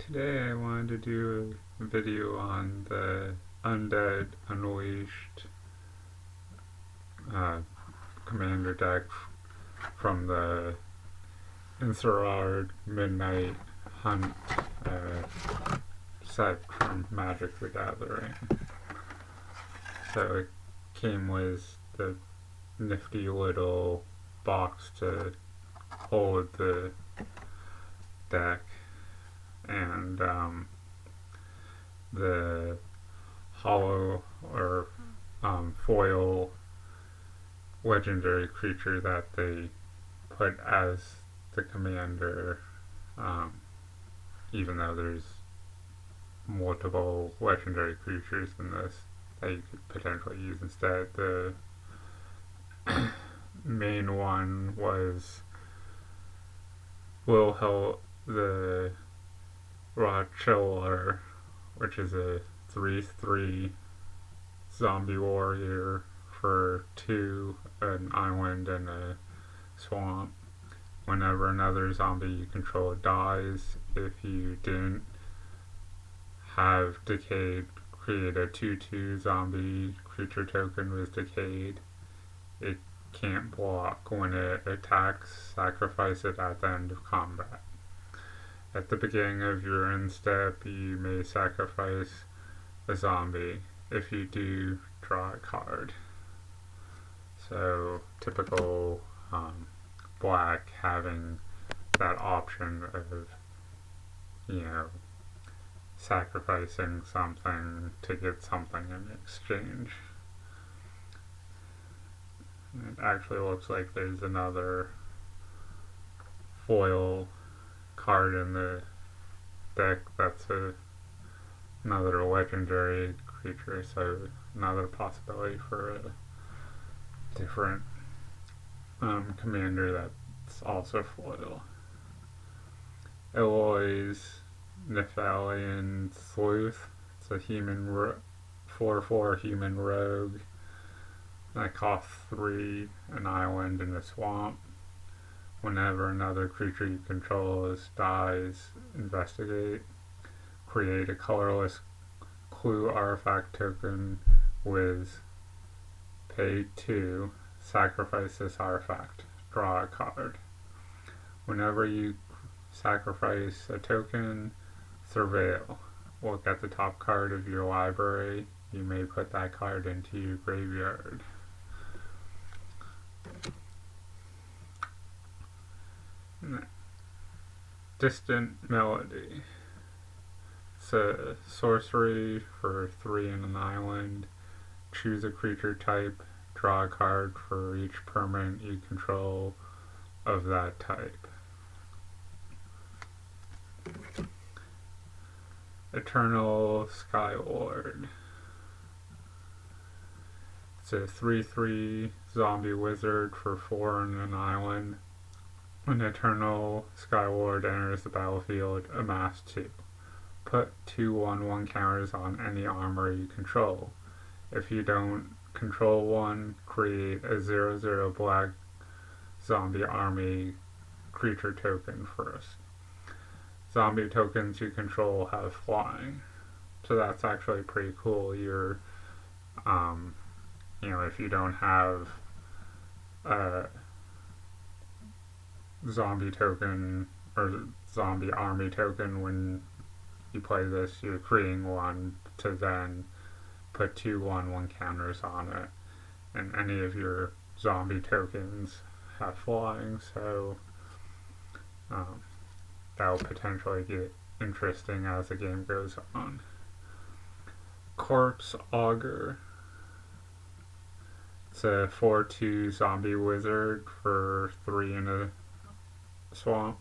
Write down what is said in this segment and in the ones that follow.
Today I wanted to do a video on the Undead Unleashed commander deck from the Thereograph Midnight Hunt set from Magic the Gathering. So it came with the nifty little box to hold the deck, and the hollow or foil legendary creature that they put as the commander, even though there's multiple legendary creatures in this that you could potentially use instead. The main one was Wilhelm the Rothschiller, which is a 3/3 zombie warrior for 2, an island and a swamp. Whenever another zombie you control dies, if you didn't have Decayed, create a 2/2 zombie creature token with Decayed. It can't block. When it attacks, sacrifice it at the end of combat. At the beginning of your end step, you may sacrifice a zombie. If you do, draw a card. So, typical black having that option of, sacrificing something to get something in exchange. It actually looks like there's another foil card in the deck that's another legendary creature, so another possibility for a different commander that's also foil. Eloy's Nephalian Sleuth. It's a 4/4 human rogue that costs 3, an island and a swamp. Whenever another creature you control dies, investigate. Create a colorless clue artifact token with pay 2. Sacrifice this artifact. Draw a card. Whenever you sacrifice a token, surveil. Look at the top card of your library. You may put that card into your graveyard. Distant Melody. It's a sorcery for 3 and an island. Choose a creature type. Draw a card for each permanent you control of that type. Eternal Skyward. It's a 3/3 zombie wizard for 4 and an island. When Eternal Skyward enters the battlefield, amass 2. Put 2/1/1 counters on any armor you control. If you don't control one, create a 0/0 black zombie army creature token first. Zombie tokens you control have flying, so that's actually pretty cool. You're, if you don't have a zombie token or zombie army token when you play this, you're creating one to then put 2/1/1 counters on it, and any of your zombie tokens have flying, so that'll potentially get interesting as the game goes on. Crypt Auger. It's a 4/2 zombie wizard for 3 in a swamp.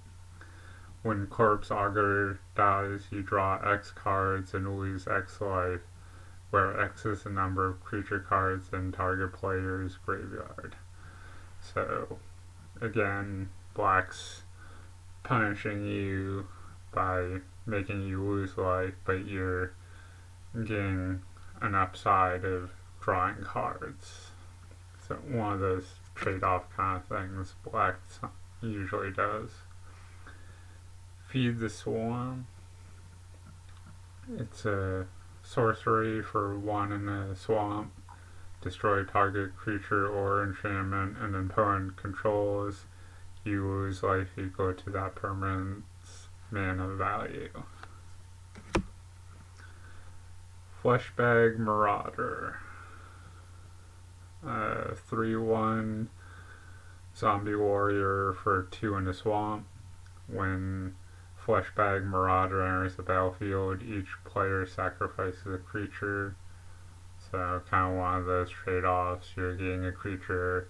When Crypt Auger dies, you draw X cards and lose X life, where X is the number of creature cards in target player's graveyard. So, again, black's punishing you by making you lose life, but you're getting an upside of drawing cards. So one of those trade-off kind of things black usually does. Feed the Swarm. It's a sorcery for 1 in a swamp. Destroy target creature or enchantment and opponent controls. You lose life equal to that permanent's mana value. Fleshbag Marauder. 3/1 zombie warrior for 2 in a swamp. When Fleshbag Marauder enters the battlefield, each player sacrifices a creature. So kind of one of those trade-offs. You're getting a creature,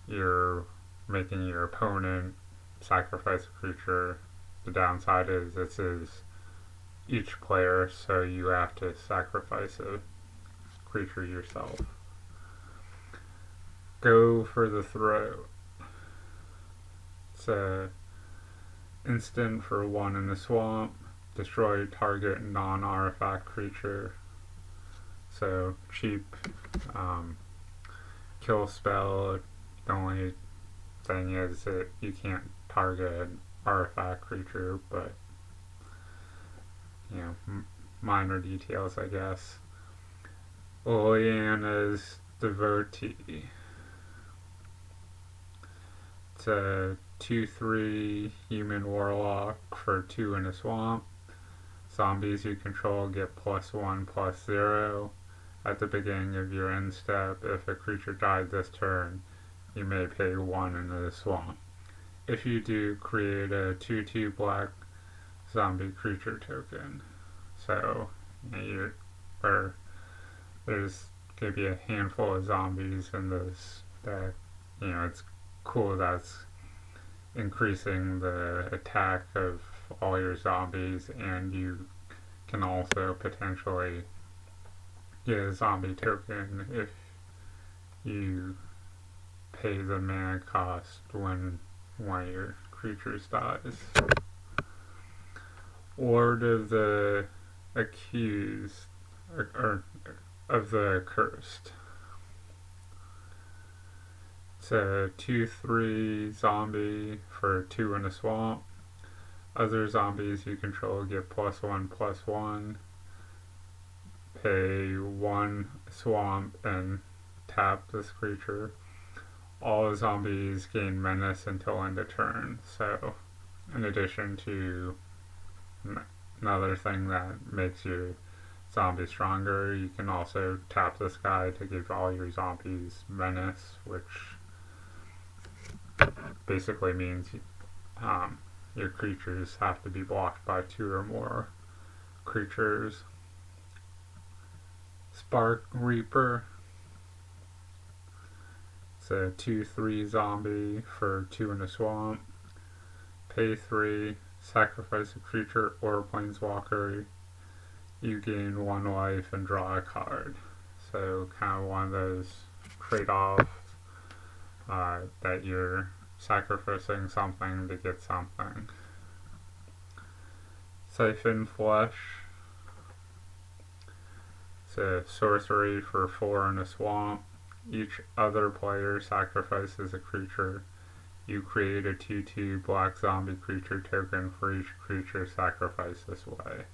you're making your opponent sacrifice a creature. The downside is this is each player, so you have to sacrifice a creature yourself. Go for the Throat. It's a instant for 1 in the swamp. Destroy target non-artifact creature. So cheap kill spell. The only thing is that you can't target an artifact creature, but you know, minor details, I guess. Liliana's Devotee. It's a 2/3 human warlock for 2 in a swamp. Zombies you control get +1/+0. At the beginning of your end step, if a creature died this turn, you may pay 1 into the swamp. If you do, create a 2/2 black zombie creature token. So, there's going to be a handful of zombies in this deck. It's cool that's increasing the attack of all your zombies, and you can also potentially get a zombie token if you pay the mana cost when one of your creatures dies. Lord of the Accused, or of the Cursed. It's a 2/3 zombie for 2 in a swamp. Other zombies you control get +1/+1. Pay 1 swamp and tap this creature. All zombies gain menace until end of turn. So, in addition to another thing that makes your zombie stronger, you can also tap this guy to give all your zombies menace, which basically means your creatures have to be blocked by 2 or more creatures. Spark Reaper. It's a 2/3 zombie for 2 in a swamp. Pay 3, sacrifice a creature or a planeswalker. You gain 1 life and draw a card. So kind of one of those trade-offs that you're sacrificing something to get something. Siphon Flesh. It's a sorcery for 4 in a swamp. Each other player sacrifices a creature. You create a 2/2 black zombie creature token for each creature sacrificed this way.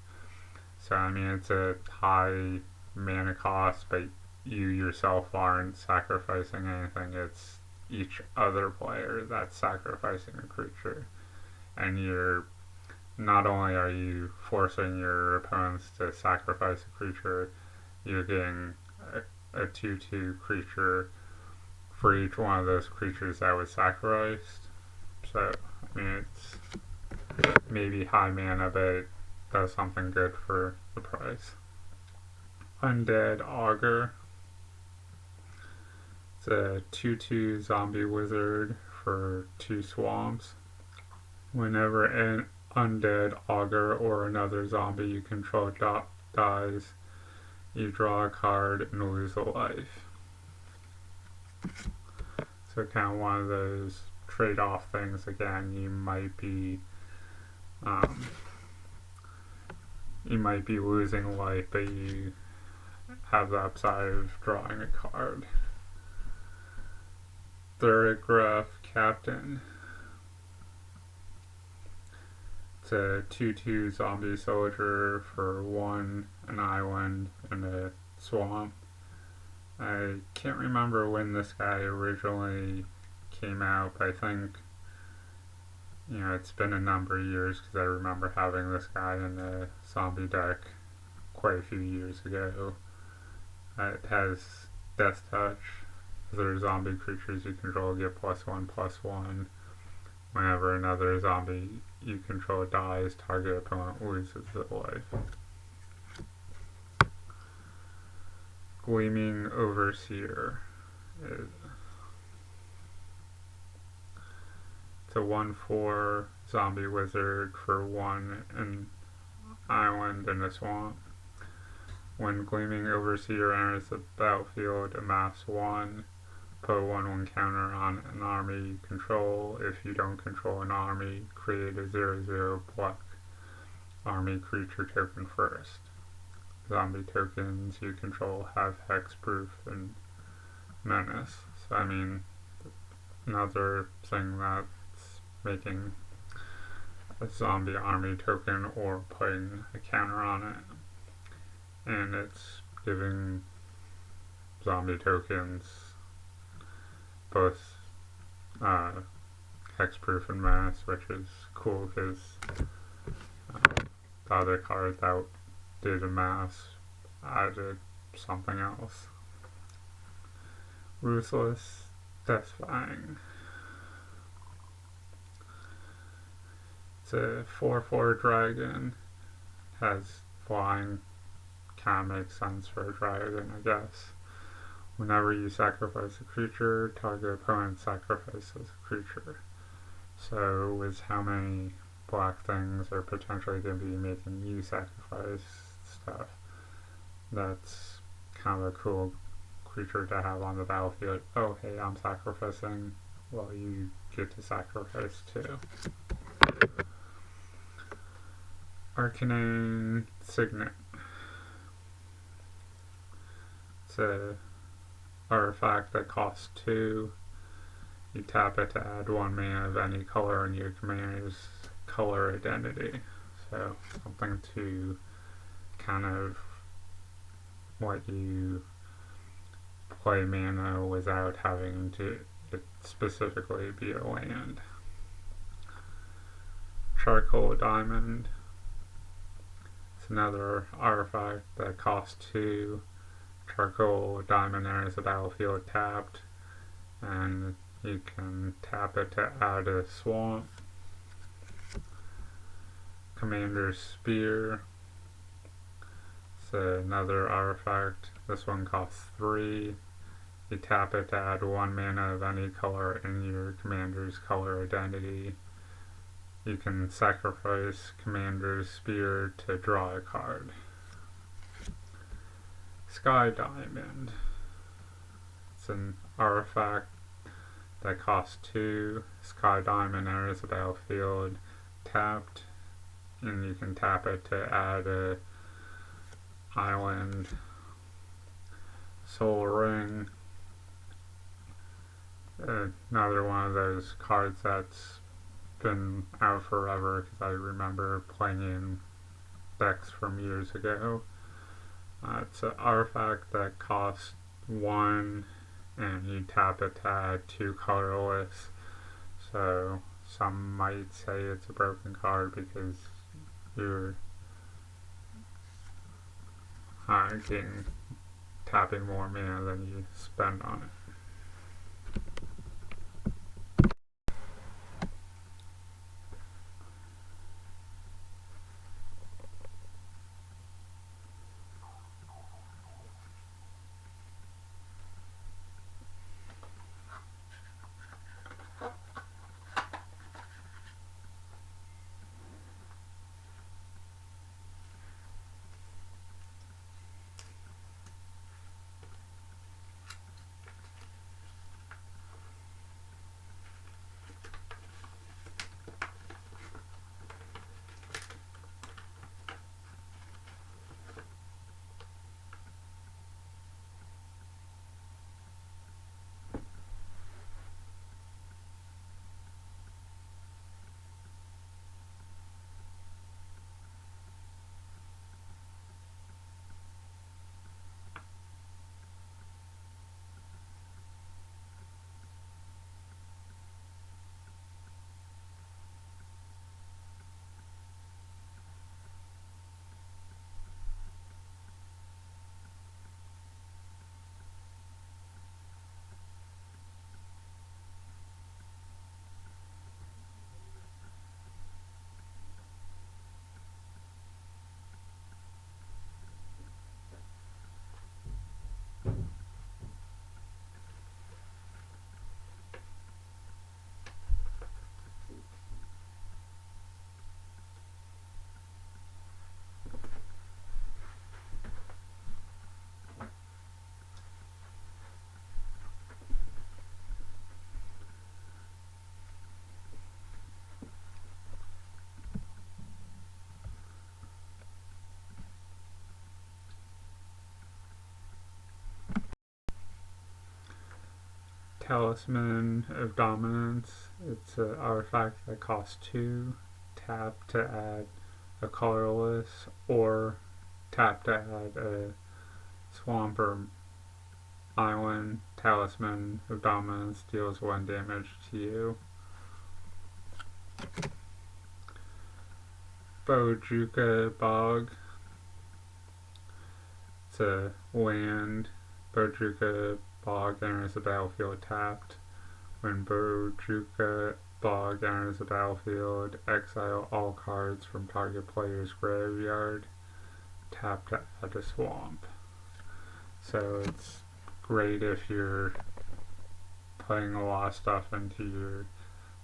So it's a high mana cost, but you yourself aren't sacrificing anything. It's each other player that's sacrificing a creature. And not only are you forcing your opponents to sacrifice a creature, you're getting a 2/2 creature for each one of those creatures that was sacrificed. So, it's maybe high mana, but it does something good for the price. Undead Auger. It's a 2/2 zombie wizard for 2 swamps. Whenever an Undead Auger or another zombie you control dies, you draw a card and lose a life. So kind of one of those trade-off things. Again, you might be losing life, but you have the upside of drawing a card. Thereograph Captain. It's a 2/2 zombie soldier for 1, an island, and a swamp. I can't remember when this guy originally came out, but I think, it's been a number of years because I remember having this guy in the zombie deck quite a few years ago. It has Death Touch. If there are zombie creatures you control, get +1/+1. Whenever another zombie you control dies, target opponent loses a life. Gleaming Overseer. It's a 1/4 zombie wizard for 1, an island, and a swamp. When Gleaming Overseer enters the battlefield, amass 1. Put a 1/1 counter on an army you control. If you don't control an army, create a 0/0 black army creature token first. Zombie tokens you control have hexproof and menace. So, another thing that's making a zombie army token or putting a counter on it. And it's giving zombie tokens both hexproof and menace, which is cool because the other card that did a mass added something else. Ruthless Deathfang. It's a 4/4 dragon. Has flying. Kinda makes sense for a dragon, I guess. Whenever you sacrifice a creature, target opponent sacrifices a creature. So, with how many black things are potentially going to be making you sacrifice stuff, that's kind of a cool creature to have on the battlefield. Oh, hey, I'm sacrificing. Well, you get to sacrifice too. Arcanine Signet. It's a artifact that costs 2. You tap it to add 1 mana of any color in your commander's color identity. So something to kind of let you play mana without having to it specifically be a land. Charcoal Diamond. It's another artifact that costs 2. Charcoal Diamond enters the battlefield tapped, and you can tap it to add a swamp. Commander's Spear. It's another artifact. This one costs 3. You tap it to add 1 mana of any color in your commander's color identity. You can sacrifice Commander's Spear to draw a card. Sky Diamond. It's an artifact that costs 2. Sky Diamond enters the battlefield tapped, and you can tap it to add a island. Soul Ring. Another one of those cards that's been out forever because I remember playing in decks from years ago. It's an artifact that costs 1, and you tap it to add 2 colorless. So some might say it's a broken card because you're tapping more mana than you spend on it. Talisman of Dominance. It's an artifact that costs 2. Tap to add a colorless, or tap to add a swamp or island. Talisman of Dominance deals 1 damage to you. Bojuka Bog. It's a land. Bojuka Bog enters the battlefield tapped. When Bojuka Bog enters the battlefield, exile all cards from target player's graveyard. Tap to add a swamp. So it's great if you're putting a lot of stuff into your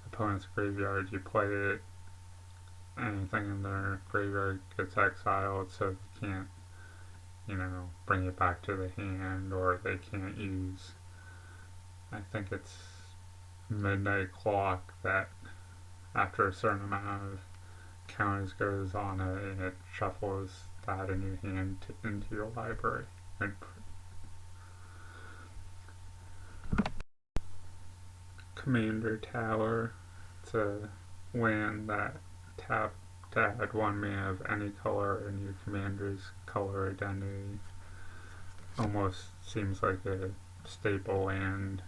opponent's graveyard. You play it, anything in their graveyard gets exiled, so they can't, bring it back to the hand, or they can't use, I think it's Midnight Clock, that after a certain amount of counters goes on it, it shuffles that in your hand into your library. And Commander Tower. It's a land that tap to add 1 mana of any color in your commander's color identity. Almost seems like a staple land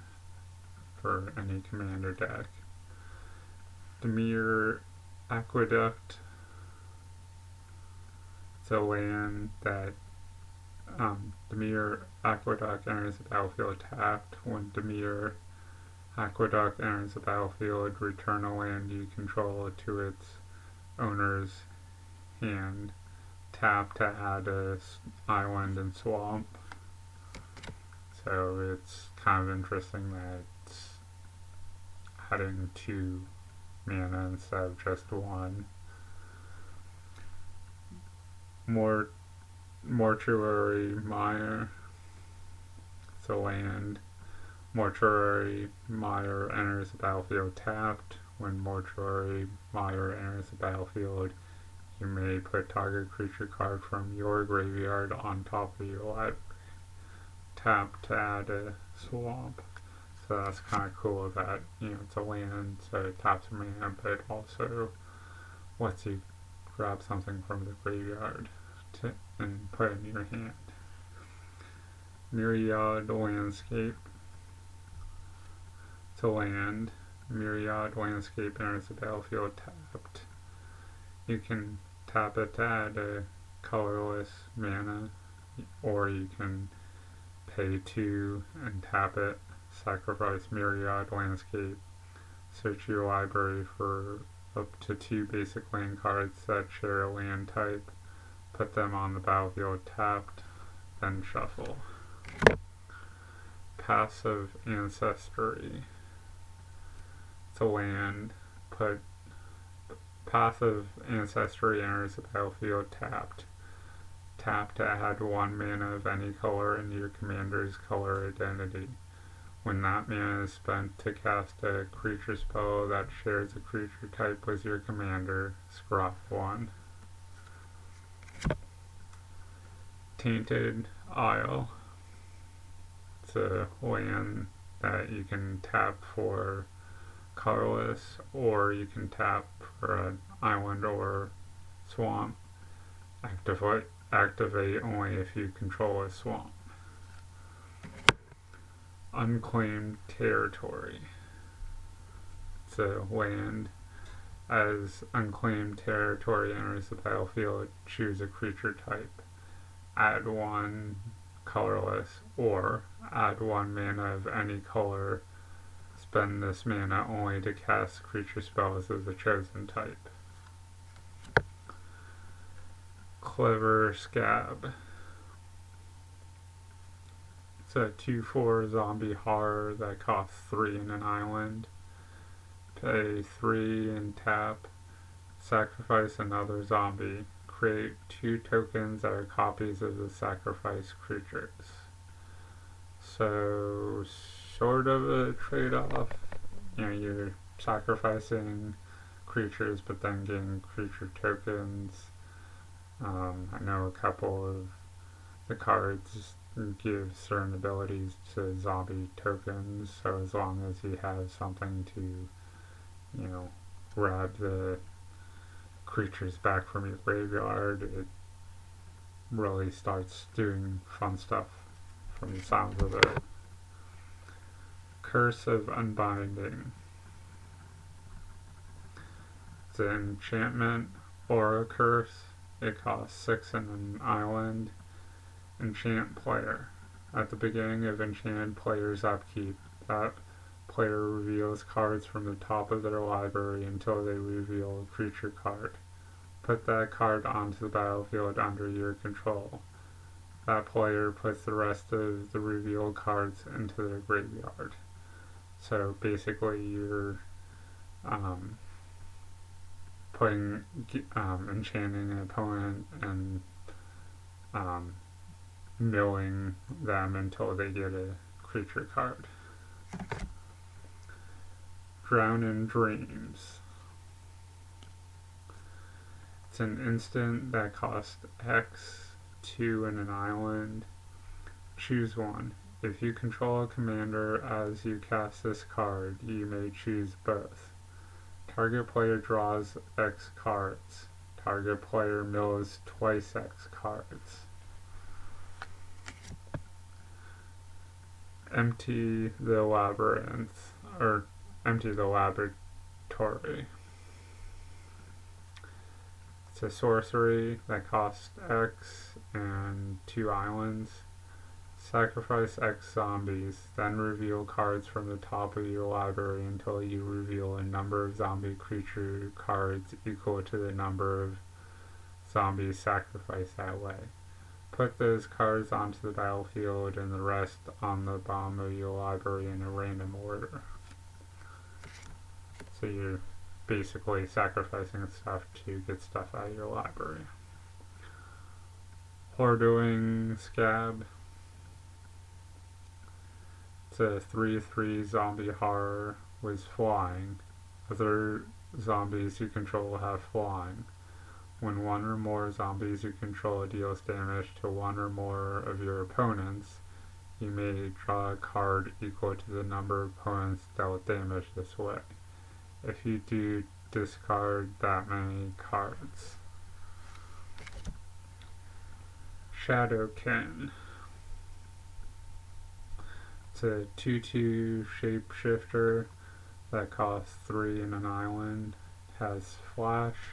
for any commander deck. Dimir Aqueduct. It's a land that Dimir Aqueduct enters the battlefield tapped. When Dimir Aqueduct enters the battlefield, return a land you control to its owner's hand. Tap to add a island and swamp. So it's kind of interesting that it's adding 2 mana instead of just 1. Mortuary Mire. It's a land. Mortuary Mire enters the battlefield tapped. When Mortuary Mire enters the battlefield, you may put target creature card from your graveyard on top of your library. Tap to add a swamp. So that's kind of cool that, it's a land, so it taps a mana, but it also lets you grab something from the graveyard and put it in your hand. Myriad Landscape. It's a land. Myriad Landscape enters the battlefield tapped. You can tap it to add a colorless mana, or you can pay 2 and tap it, sacrifice Myriad Landscape, search your library for up to 2 basic land cards that share a land type, put them on the battlefield tapped, then shuffle. Passive Ancestry. It's a land. Put passive Ancestry enters the battlefield tapped. Tap to add 1 mana of any color into your commander's color identity. When that mana is spent to cast a creature spell that shares a creature type with your commander, scry 1. Tainted Isle. It's a land that you can tap for colorless, or you can tap for an island or swamp. Activate only if you control a swamp. Unclaimed Territory. It's a land. As Unclaimed Territory enters the battlefield, choose a creature type. Add 1 colorless, or add 1 mana of any color. Spend this mana only to cast creature spells of the chosen type. Clever Scab. It's a 2/4 zombie horror that costs 3 in an island. Pay 3 and tap. Sacrifice another zombie. Create 2 tokens that are copies of the sacrificed creatures. So, sort of a trade-off. You're sacrificing creatures, but then getting creature tokens. I know a couple of the cards give certain abilities to zombie tokens, so as long as you have something to, grab the creatures back from your graveyard, it really starts doing fun stuff from the sounds of it. Curse of Unbinding. It's an enchantment or a curse. It costs 6 in an island. Enchant player. At the beginning of enchanted player's upkeep, that player reveals cards from the top of their library until they reveal a creature card. Put that card onto the battlefield under your control. That player puts the rest of the revealed cards into their graveyard. So basically you're enchanting an opponent and milling them until they get a creature card. Drown in Dreams. It's an instant that costs X, 2 in an island. Choose one. If you control a commander as you cast this card, you may choose both. Target player draws X cards. Target player mills twice X cards. Empty the Labyrinth, or Empty the Laboratory. It's a sorcery that costs X and 2 islands. Sacrifice X zombies, then reveal cards from the top of your library until you reveal a number of zombie creature cards equal to the number of zombies sacrificed that way. Put those cards onto the battlefield and the rest on the bottom of your library in a random order. So you're basically sacrificing stuff to get stuff out of your library. Hordoing Scab. It's a 3/3 zombie horror with flying. Other zombies you control have flying. When one or more zombies you control deals damage to one or more of your opponents, you may draw a card equal to the number of opponents dealt damage this way. If you do, discard that many cards. Shadowkin. It's a 2/2 shapeshifter that costs 3 in an island. Has flash.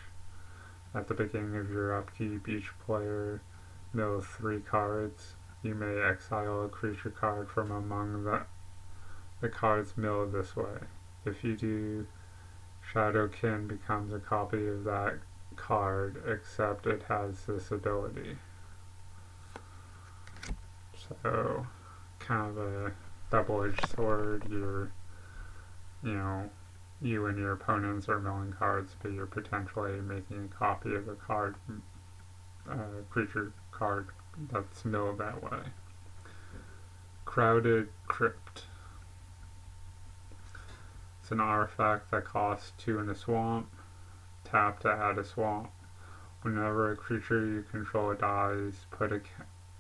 At the beginning of your upkeep, each player mills 3 cards. You may exile a creature card from among the cards milled this way. If you do, Shadowkin becomes a copy of that card, except it has this ability. So, kind of a double-edged sword. You and your opponents are milling cards, but you're potentially making a copy of a card, creature card that's milled that way. Crowded Crypt. It's an artifact that costs 2 in a swamp. Tap to add a swamp. Whenever a creature you control dies, put a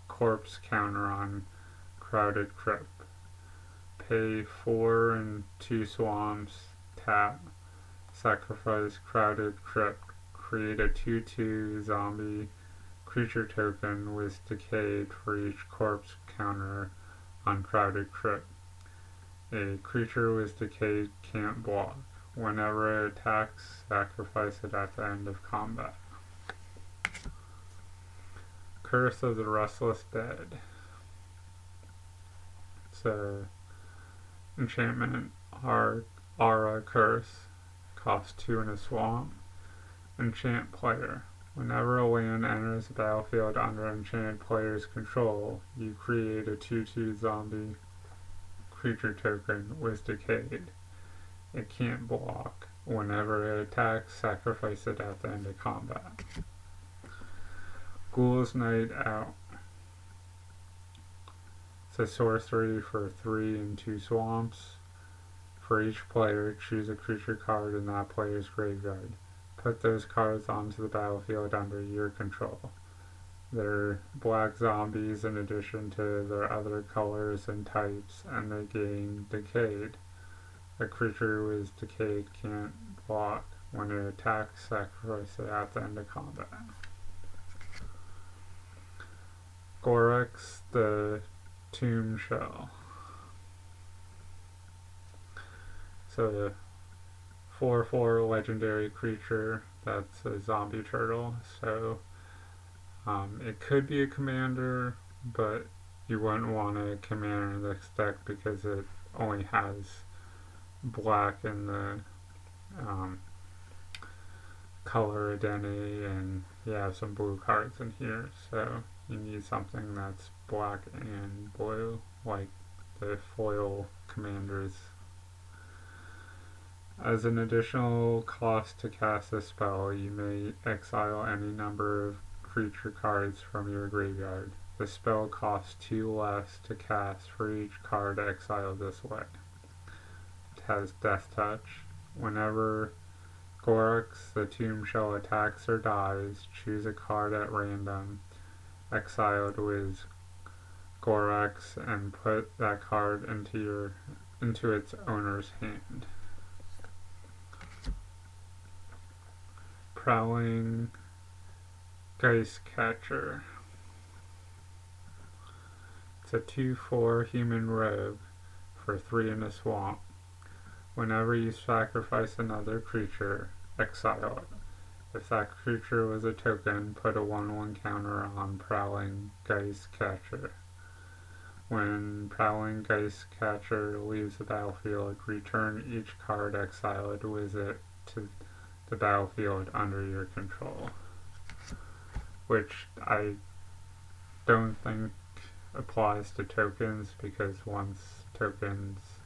corpse counter on Crowded Crypt. Pay 4 and 2 swamps. Tap. Sacrifice Crowded Crypt. Create a 2/2 zombie creature token with Decayed for each corpse counter on Crowded Crypt. A creature with Decayed can't block. Whenever it attacks, sacrifice it at the end of combat. Curse of the Restless Dead. It's a enchantment aura curse. Costs 2 in a swamp. Enchant player. Whenever a land enters the battlefield under enchanted player's control, you create a 2/2 zombie creature token with Decayed. It can't block. Whenever it attacks, sacrifice it at the end of combat. Ghoul's Night Out. It's a sorcery for 3 and 2 swamps. For each player, choose a creature card in that player's graveyard. Put those cards onto the battlefield under your control. They're black zombies in addition to their other colors and types, and they gain Decayed. A creature who is decayed can't block. When it attacks, sacrifice it at the end of combat. Gorex, the Tomb Shell. So the 4/4 legendary creature that's a zombie turtle. So it could be a commander, but you wouldn't want a commander in this deck because it only has black in the color identity, and you have some blue cards in here, so you need something that's black and blue, like the foil commanders. As an additional cost to cast a spell, you may exile any number of creature cards from your graveyard. The spell costs 2 less to cast for each card exiled this way. It has Death Touch. Whenever Gorex, the Tomb Shell, attacks or dies, choose a card at random exiled with Gorex and put that card into its owner's hand. Prowling Geist Catcher. It's a 2/4 human rogue for 3 in a swamp. Whenever you sacrifice another creature, exile it. If that creature was a token, put a 1/1 counter on Prowling Geist Catcher. When Prowling Geist Catcher leaves the battlefield, return each card exiled with it to the battlefield under your control. Which I don't think applies to tokens, because once tokens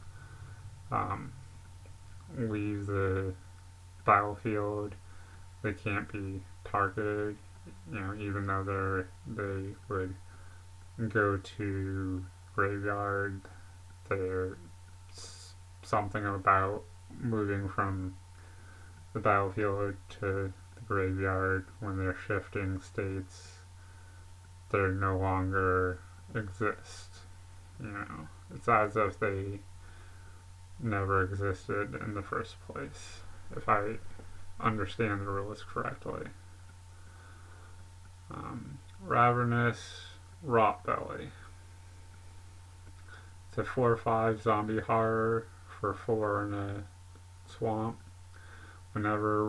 leave the battlefield, they can't be targeted, even though they would go to graveyard. There's something about moving from the battlefield to the graveyard when they're shifting states. They no longer exist. It's as if they never existed in the first place, if I understand the rules correctly. Ravenous Rotbelly. It's a 4/5 zombie horror for 4 in a swamp. Whenever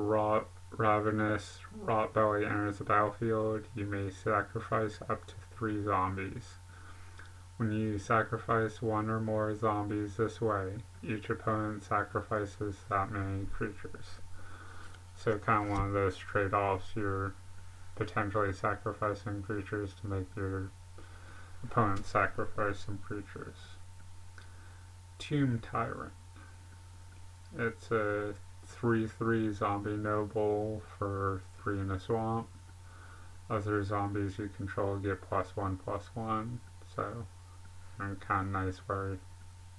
Ravenous Rotbelly enters the battlefield, you may sacrifice up to 3 zombies. When you sacrifice 1 or more zombies this way, each opponent sacrifices that many creatures. So kind of one of those trade-offs. You're potentially sacrificing creatures to make your opponent sacrifice some creatures. Tomb Tyrant. It's a 3/3 zombie noble for 3 in a swamp. Other zombies you control get +1/+1, so kind of nice where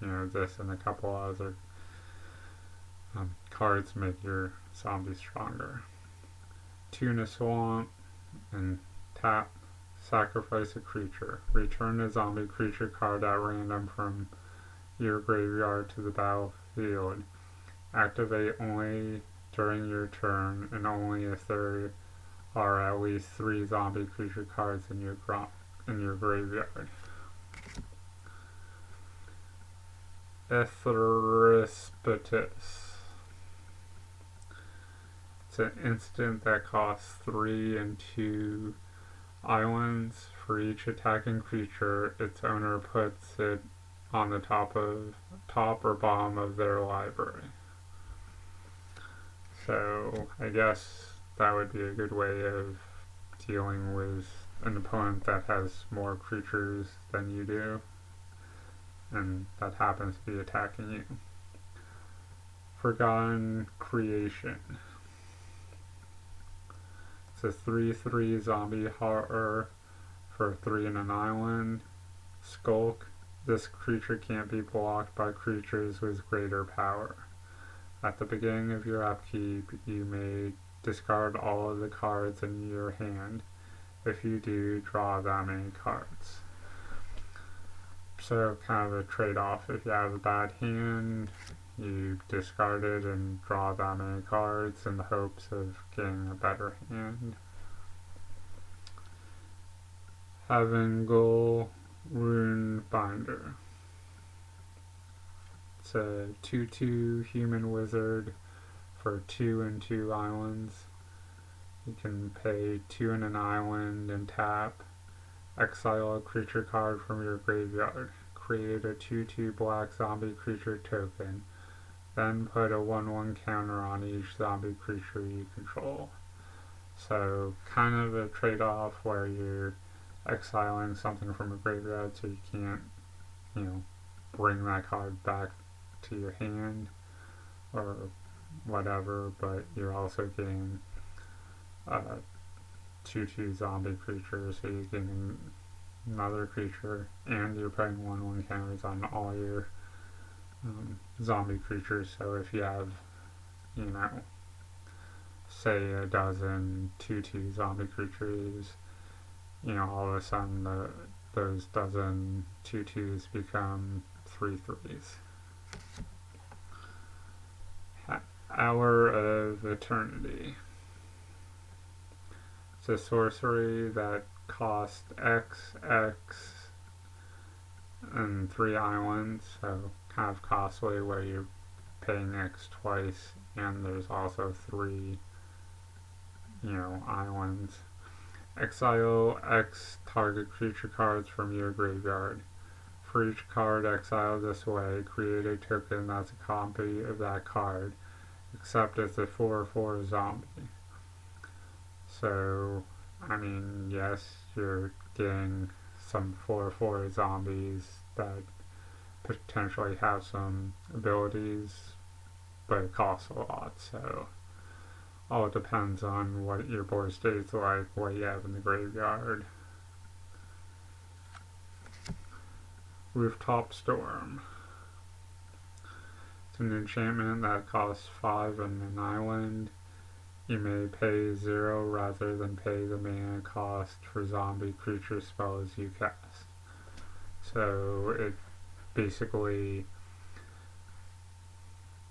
this and a couple other cards make your zombies stronger. 2 in a swamp, and tap, sacrifice a creature. Return a zombie creature card at random from your graveyard to the battlefield. Activate only during your turn, and only if there are at least 3 zombie creature cards in your graveyard. Etherispetus. It's an instant that costs 3 and 2 islands. For each attacking creature, its owner puts it on the top or bottom of their library. So I guess that would be a good way of dealing with an opponent that has more creatures than you do, and that happens to be attacking you. Forgotten Creation. It's a 3/3 zombie horror for 3 in an island. Skulk. This creature can't be blocked by creatures with greater power. At the beginning of your upkeep, you may discard all of the cards in your hand. If you do, draw that many cards. So kind of a trade-off. If you have a bad hand, you discard it and draw that many cards in the hopes of getting a better hand. Havengul Rune Binder. It's a 2/2 human wizard for 2 and 2 islands. You can pay 2 and an island and tap. Exile a creature card from your graveyard. Create a 2/2 black zombie creature token. Then put a 1/1 counter on each zombie creature you control. So kind of a trade-off where you're exiling something from a graveyard so you can't, bring that card back to your hand or whatever, but you're also getting 2/2 zombie creatures, so you're getting another creature, and you're putting 1/1 counters on all your zombie creatures. So if you have, say a dozen 2/2 zombie creatures, all of a sudden those dozen 2/2s become 3/3s. Hour of Eternity. It's a sorcery that costs X and 3 islands, so kind of costly where you're paying X twice, and there's also 3, islands. Exile X target creature cards from your graveyard. For each card exiled this way, create a token that's a copy of that card, except it's a 4/4 zombie. So, yes, you're getting some 4/4 zombies that potentially have some abilities, but it costs a lot, so all depends on what your board state's like, what you have in the graveyard. Rooftop Storm. It's an enchantment that costs 5 and an island. You may pay 0 rather than pay the mana cost for zombie creature spells you cast. So it basically,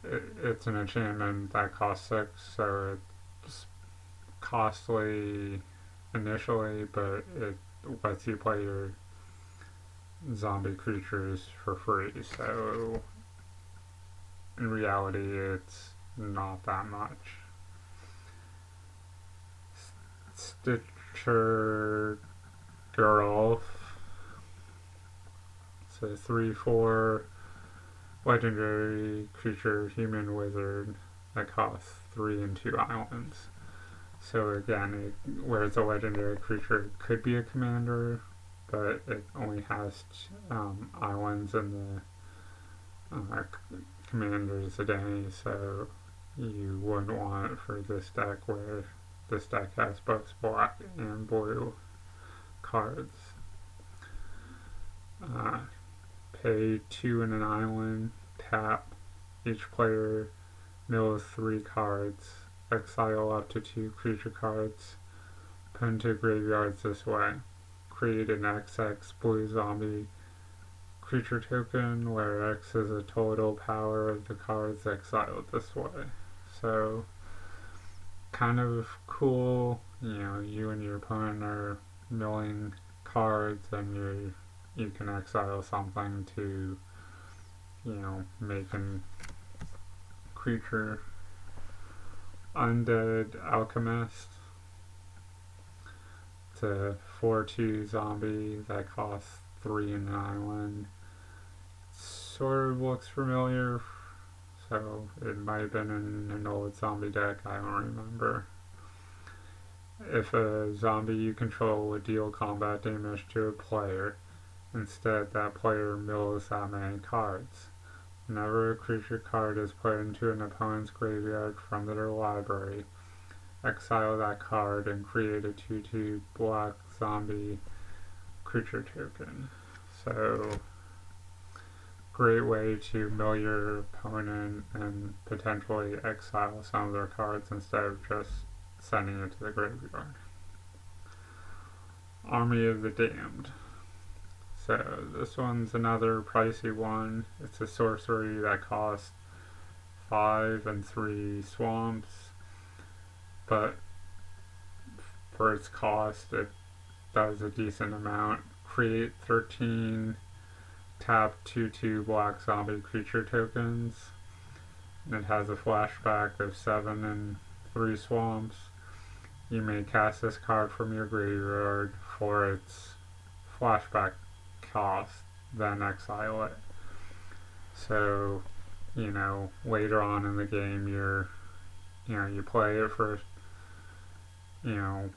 it's an enchantment that costs 6, so it's costly initially, but it lets you play your zombie creatures for free. So in reality, it's not that much. Stitcher Girl. It's a 3/4 legendary creature human wizard that costs 3 and 2 islands. So again, whereas a legendary creature could be a commander, but it only has islands in the commanders a day, so you wouldn't want it for this deck, where this deck has both black and blue cards. Pay 2 and an island, tap. Each player mills 3 cards. Exile up to 2 creature cards. Put into graveyards this way. Create an XX blue zombie creature token, where X is the total power of the cards exiled this way. So, kind of cool. You and your opponent are milling cards, and you can exile something to, make a creature. Undead Alchemist. It's a 4/2 zombie that costs 3 and an island. Sort of looks familiar, so it might have been in an old zombie deck, I don't remember. If a zombie you control would deal combat damage to a player, instead that player mills that many cards. Whenever a creature card is put into an opponent's graveyard from their library, exile that card and create a 2/2 black zombie creature token. So, great way to mill your opponent and potentially exile some of their cards instead of just sending it to the graveyard. Army of the Damned. So this one's another pricey one. It's a sorcery that costs 5 and 3 swamps, but for its cost it does a decent amount. Create 13 tap 2/2 black zombie creature tokens. And it has a flashback of 7 and 3 swamps. You may cast this card from your graveyard for its flashback cost, then exile it. So, later on in the game, you play it for,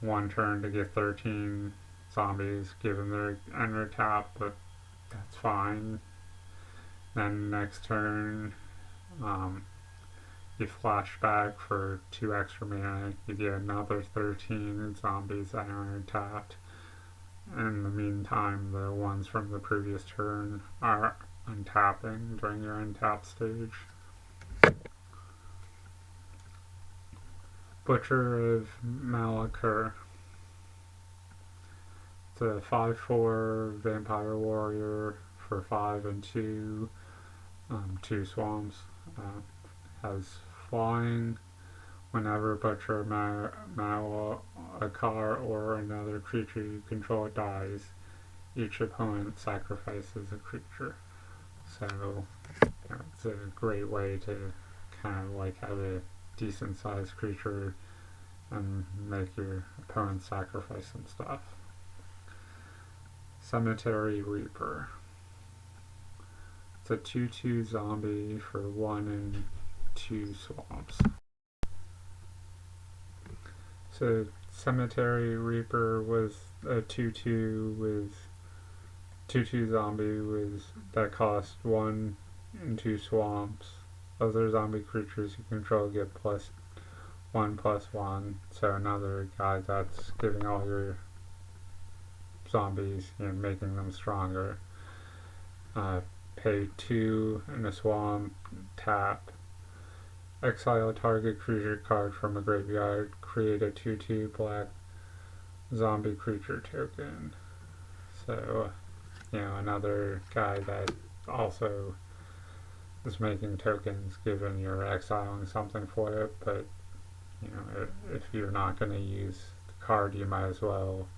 one turn to get 13 zombies, given their ender tap, but that's fine. Then next turn, you flash back for 2 extra mana, you get another 13 zombies that are tapped. In the meantime, the ones from the previous turn are untapping during your untap stage. Butcher of Malachur. It's a 5/4 vampire warrior for 5 and 2, 2 swamps. Has flying. Whenever Butcher Malachur or another creature you control dies, each opponent sacrifices a creature. So it's a great way to kind of have a decent sized creature and make your opponent sacrifice some stuff. Cemetery Reaper. It's a 2/2 zombie for 1 and 2 swamps. So Cemetery Reaper was a 2/2 with 2/2 zombie that cost 1 and 2 swamps. Other zombie creatures you control get +1/+1. So another guy that's giving all your zombies, making them stronger. Pay 2 in a swamp, tap. Exile a target creature card from a graveyard. Create a 2/2 black zombie creature token. So, another guy that also is making tokens given you're exiling something for it, but, if you're not going to use the card, you might as well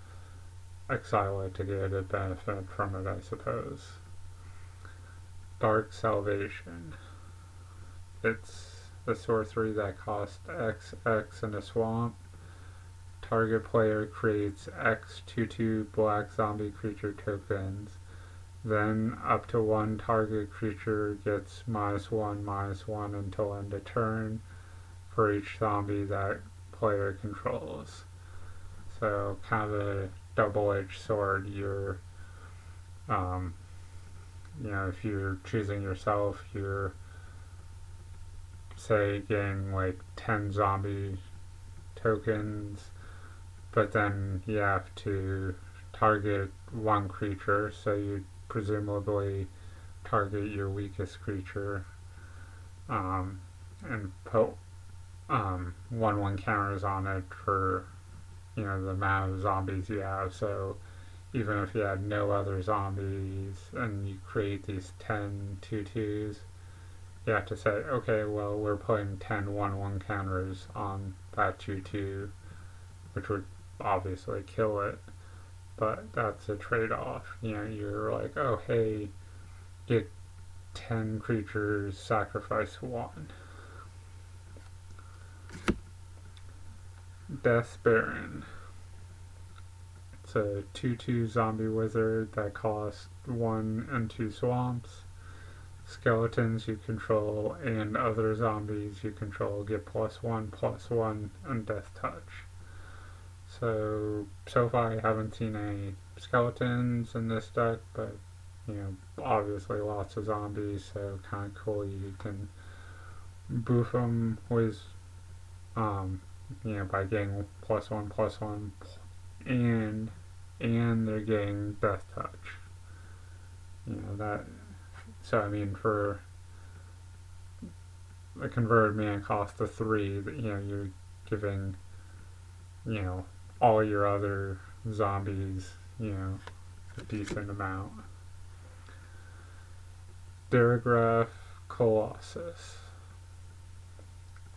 exile it to get a benefit from it, I suppose. Dark Salvation. It's a sorcery that costs X in a swamp. Target player creates X 2/2 black zombie creature tokens. Then up to 1 target creature gets -1/-1 until end of turn for each zombie that player controls. So kind of a double-edged sword. You're, if you're choosing yourself, you're say getting 10 zombie tokens, but then you have to target 1 creature, so you presumably target your weakest creature, and put 1/1 counters on it for the amount of zombies you have. So even if you had no other zombies and you create these 10 2/2s, you have to say, okay, well, we're putting 10 1/1 counters on that 2/2, which would obviously kill it, but that's a trade-off. You're like, oh, hey, get 10 creatures, sacrifice 1. Death Baron. It's a 2/2 zombie wizard that costs 1 and 2 swamps. Skeletons you control and other zombies you control get +1/+1 and death touch. So far I haven't seen any skeletons in this deck, but obviously lots of zombies, so kind of cool. You can boof them with by getting +1/+1, and they're getting death touch. That. So for a converted mana cost of 3, you're giving all your other zombies a decent amount. Thereograph Colossus.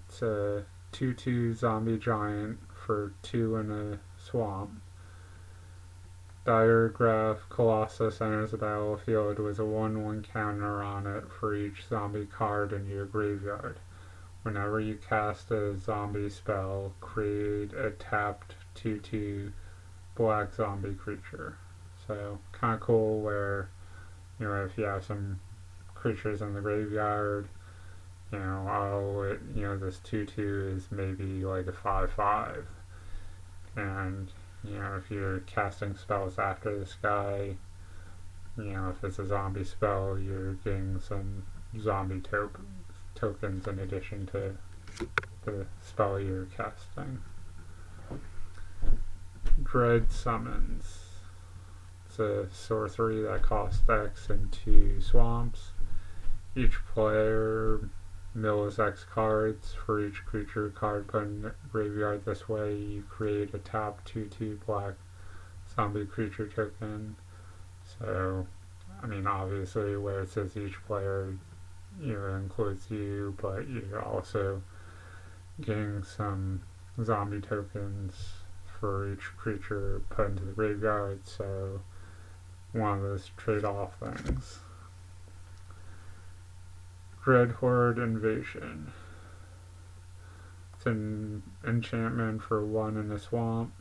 It's a 2/2 zombie giant for 2 in a swamp. Thereograph Colossus enters the battlefield with a 1/1 counter on it for each zombie card in your graveyard. Whenever you cast a zombie spell, create a tapped 2/2 black zombie creature. So, kind of cool where, if you have some creatures in the graveyard, this 2/2 is maybe like a 5/5. And, if you're casting spells after this guy, if it's a zombie spell, you're getting some zombie tokens in addition to the spell you're casting. Dread Summons. It's a sorcery that costs X and 2 swamps. Each player mills X cards for each creature card put in the graveyard. This way you create a tapped 2/2 black zombie creature token. So, obviously where it says each player, includes you, but you're also getting some zombie tokens for each creature put into the graveyard, so one of those trade-off things. Dreadhorde Invasion. It's an enchantment for 1 in a swamp.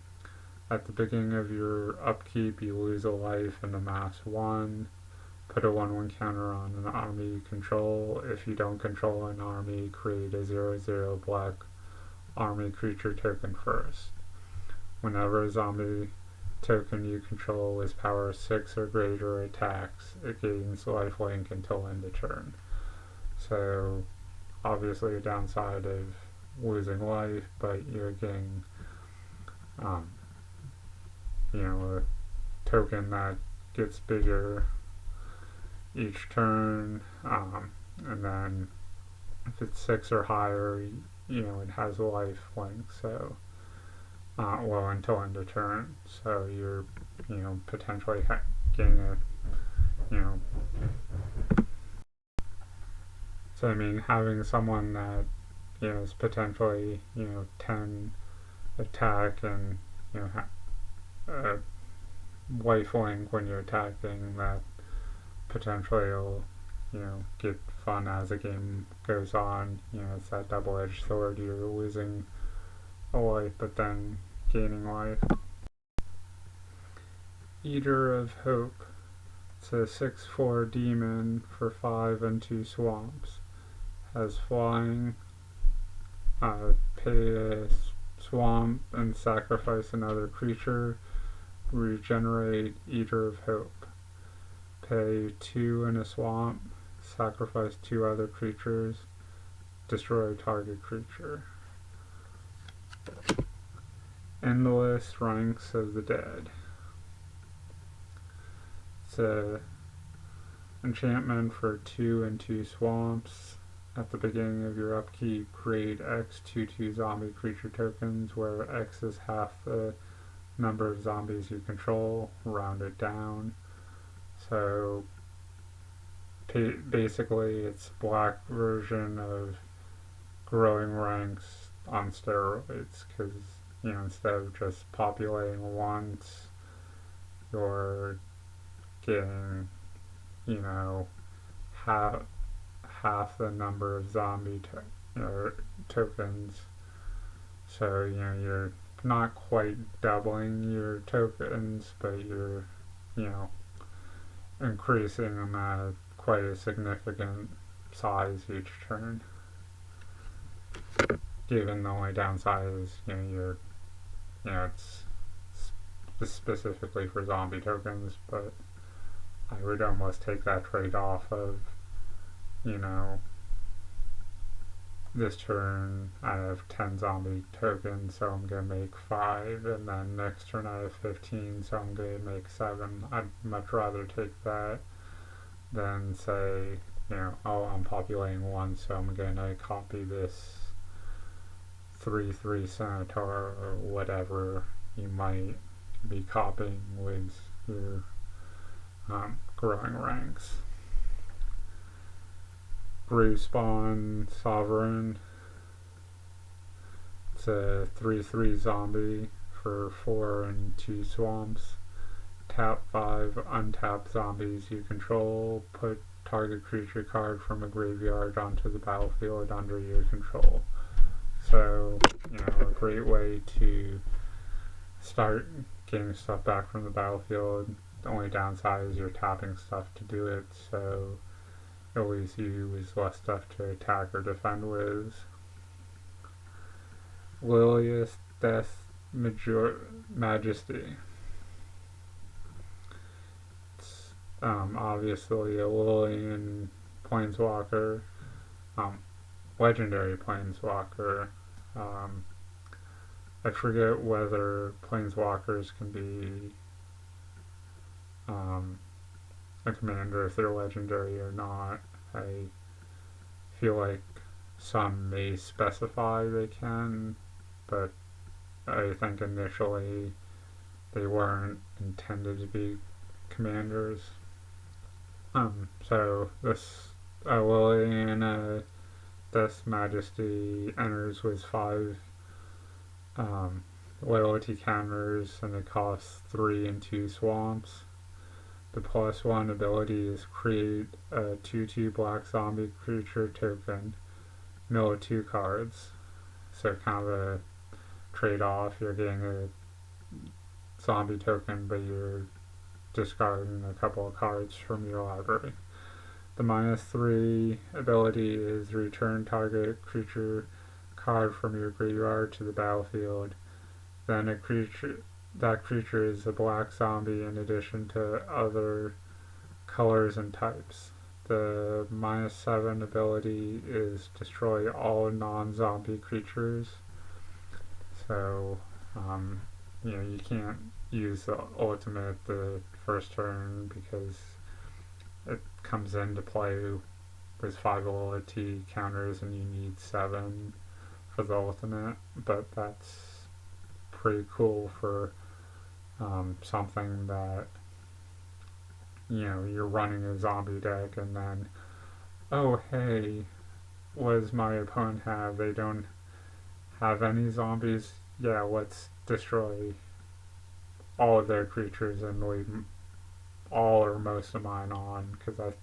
At the beginning of your upkeep, you lose a life and amass 1. Put a 1/1 counter on an army you control. If you don't control an army, create a 0/0 black army creature token first. Whenever a zombie token you control with power 6 or greater attacks, it gains lifelink until end of turn. So, obviously a downside of losing life, but you're getting, a token that gets bigger each turn, and then if it's 6 or higher, it has a life link, so, until end of turn, so you're, potentially getting a, so having someone that, is potentially, 10 attack and, lifelink when you're attacking, that potentially will, get fun as the game goes on. It's that double-edged sword. You're losing a life, but then gaining life. Eater of Hope. It's a 6/4 demon for 5 and 2 swamps. Has flying. Pay a swamp and sacrifice another creature. Regenerate Eater of Hope. Pay 2 in a swamp. Sacrifice 2 other creatures. Destroy target creature. Endless Ranks of the Dead. It's a enchantment for 2 and 2 swamps. At the beginning of your upkeep, create X 2/2 zombie creature tokens, where X is half the number of zombies you control, round it down. So basically it's black version of growing ranks on steroids, because instead of just populating once, you're getting half the number of zombie tokens. So you're not quite doubling your tokens, but you're increasing them at quite a significant size each turn. Given the only downside is it's specifically for zombie tokens, but I would almost take that trade-off of this turn I have 10 zombie tokens, so I'm going to make 5, and then next turn I have 15, so I'm going to make 7. I'd much rather take that than say, I'm populating 1, so I'm going to copy this 3/3 Centaur or whatever you might be copying with your growing ranks. Respawn Sovereign. It's a 3/3 zombie for 4 and 2 swamps. Tap 5 untapped zombies you control. Put target creature card from a graveyard onto the battlefield under your control. So, a great way to start getting stuff back from the battlefield. The only downside is you're tapping stuff to do it, so it leaves you with less stuff to attack or defend with. Lilius Death Majesty. It's obviously a Lilian Planeswalker, legendary Planeswalker. I forget whether Planeswalkers can be a commander if they're legendary or not. I feel like some may specify they can, but I think initially they weren't intended to be commanders. So this Liliana Death Majesty enters with 5 loyalty counters, and it costs 3 and 2 swamps. The +1 ability is create a 2/2 black zombie creature token, mill 2 cards. So kind of a trade-off. You're getting a zombie token, but you're discarding a couple of cards from your library. The -3 ability is return target creature card from your graveyard to the battlefield. Then that creature is a black zombie in addition to other colors and types. The -7 ability is destroy all non-zombie creatures. So, you can't use the ultimate the first turn because it comes into play with 5 loyalty counters and you need 7 for the ultimate, but that's pretty cool for something that you're running a zombie deck and then, oh hey, what does my opponent have? They don't have any zombies? Yeah, let's destroy all of their creatures and leave all or most of mine on, because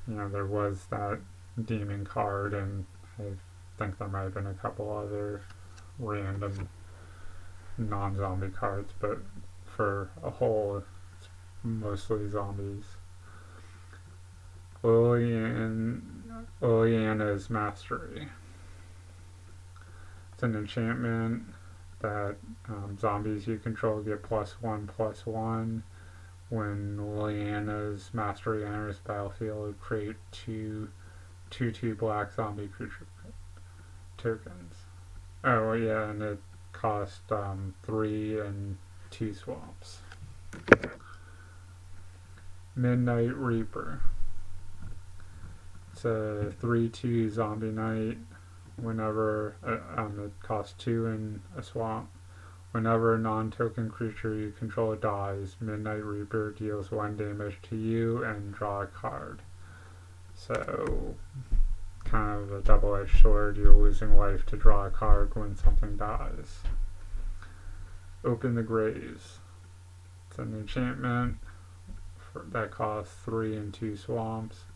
there was that demon card, and I think there might have been a couple other random non-zombie cards, but for a whole, it's mostly zombies. Liliana's Mastery. It's an enchantment that zombies you control get +1/+1. When Liliana's Mastery enters the battlefield, create 2/2 black zombie creature tokens. Oh yeah, and it cost 3 and 2 swamps. Midnight Reaper. It's a 3/2 zombie knight. Whenever it costs 2 and a swamp. Whenever a non-token creature you control dies, Midnight Reaper deals 1 damage to you and draw a card. So, kind of a double-edged sword. You're losing life to draw a card when something dies. Open the Graves. It's an enchantment that costs 3 and 2 swamps.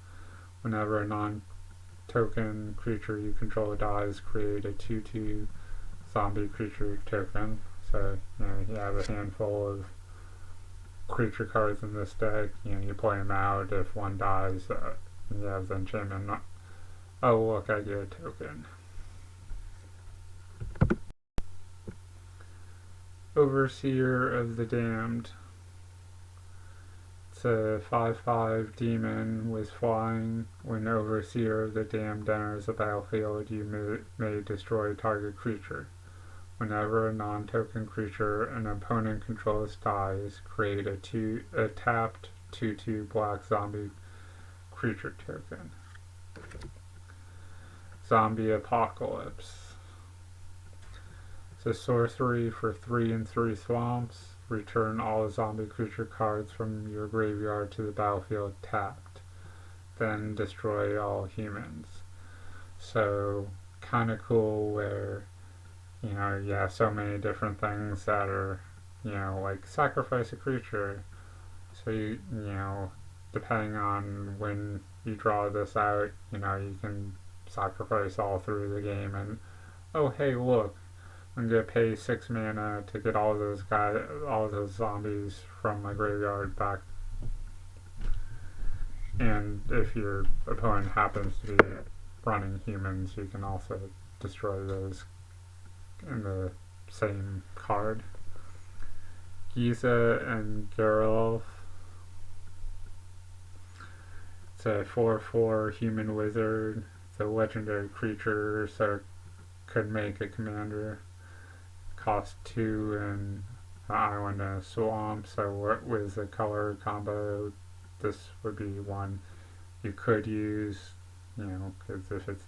Whenever a non-token creature you control dies, create a 2/2 zombie creature token. So, you have a handful of creature cards in this deck. You play them out. If one dies, you have the enchantment. Oh, look, I get a token. Overseer of the Damned. It's a 5/5 demon with flying. When Overseer of the Damned enters the battlefield, you may destroy target creature. Whenever a non-token creature an opponent controls dies, create a tapped 2/2 black zombie creature token. Zombie Apocalypse. It's a sorcery for 3 and 3 swamps. return all zombie creature cards from your graveyard to the battlefield tapped. Then destroy all humans. So, kind of cool where, you have so many different things that are, like sacrifice a creature. So, depending on when you draw this out, you can sacrifice all through the game and, oh, hey, look, I'm gonna pay 6 mana to get all those zombies from my graveyard back. And if your opponent happens to be running humans, you can also destroy those in the same card. Giza and Geralf. It's a 4/4 human wizard. It's a legendary creature, so it could make a commander. Cost 2 and an island and a swamp, so with the color combo, this would be one you could use, because if it's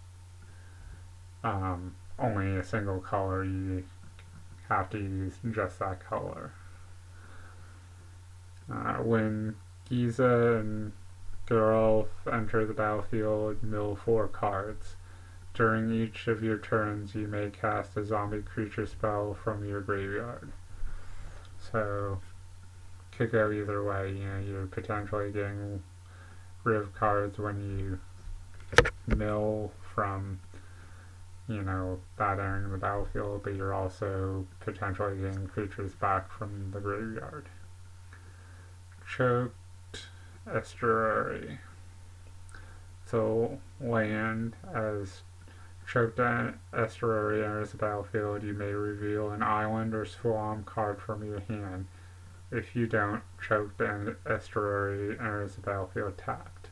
only a single color, you have to use just that color. When Giza and Geralf enter the battlefield, mill 4 cards. During each of your turns, you may cast a zombie creature spell from your graveyard. So, could go either way. You're potentially getting rid of cards when you mill from, that entering the battlefield, but you're also potentially getting creatures back from the graveyard. Choked Estuary. So, land as Choked Estuary enters the battlefield, you may reveal an island or swamp card from your hand. If you don't, Choked Estuary enters the battlefield tapped.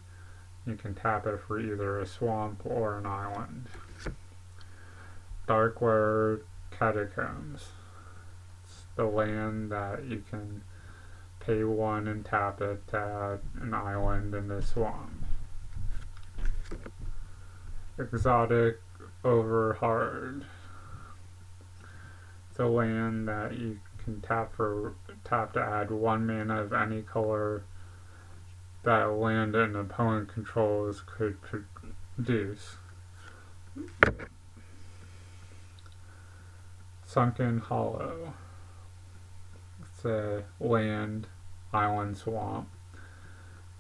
You can tap it for either a swamp or an island. Darkwater Catacombs. It's the land that you can pay 1 and tap it to add an island and a swamp. Exotic Overhard. It's a land that you can tap to add 1 mana of any color that a land an opponent controls could produce. Sunken Hollow. It's a land, island, swamp.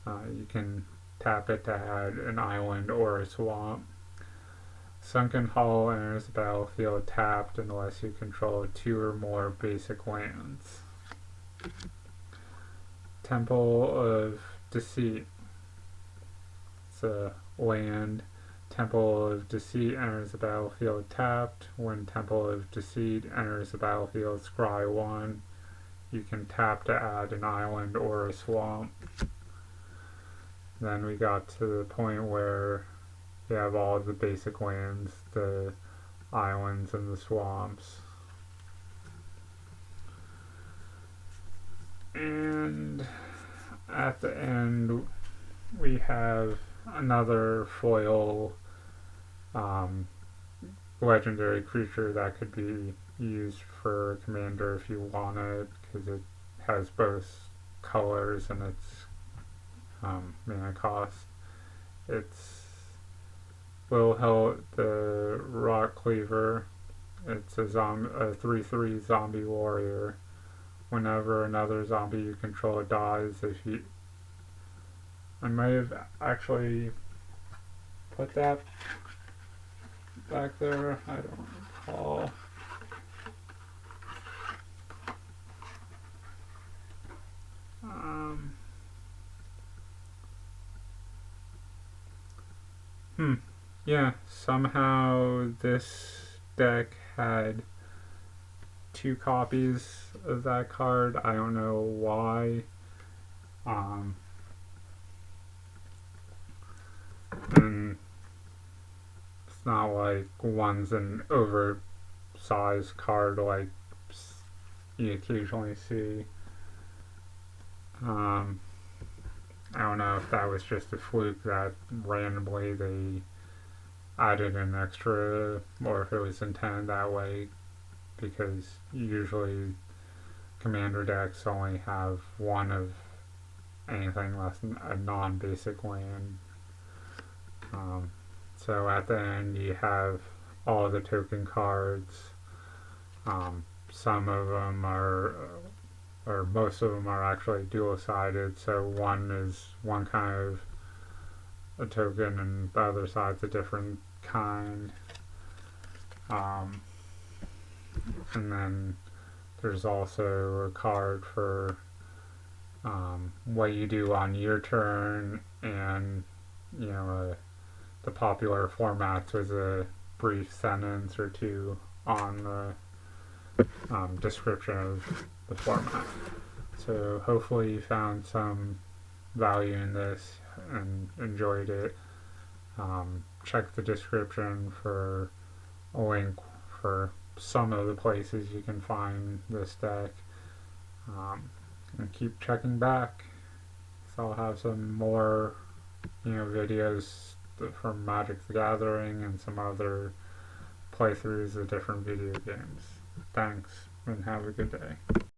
You can tap it to add an island or a swamp. Sunken Hollow enters the battlefield tapped unless you control 2 or more basic lands. Temple of Deceit. It's a land. Temple of Deceit enters the battlefield tapped. When Temple of Deceit enters the battlefield, scry 1. You can tap to add an island or a swamp. Then we got to the point where you have all the basic lands, the islands and the swamps. And at the end, we have another foil legendary creature that could be used for a commander if you want it, because it has both colors and its mana cost. It's Wilhelt the Rock Cleaver. It's a 3/3 zombie warrior. Whenever another zombie you control dies, I might have actually put that back there, I don't recall. Yeah, somehow this deck had 2 copies of that card. I don't know why. And it's not like one's an oversized card like you occasionally see. I don't know if that was just a fluke that randomly they added an extra, or if it was intended that way, because usually commander decks only have one of anything less than a non-basic land. So at the end you have all of the token cards. Some of them are, or most of them are actually dual-sided, so one is one kind of a token and the other side's a different kind. And then there's also a card for what you do on your turn, and the popular formats with a brief sentence or two on the description of the format. So hopefully you found some value in this and enjoyed it. Check the description for a link for some of the places you can find this deck. And keep checking back. So I'll have some more videos from Magic the Gathering and some other playthroughs of different video games. Thanks, and have a good day.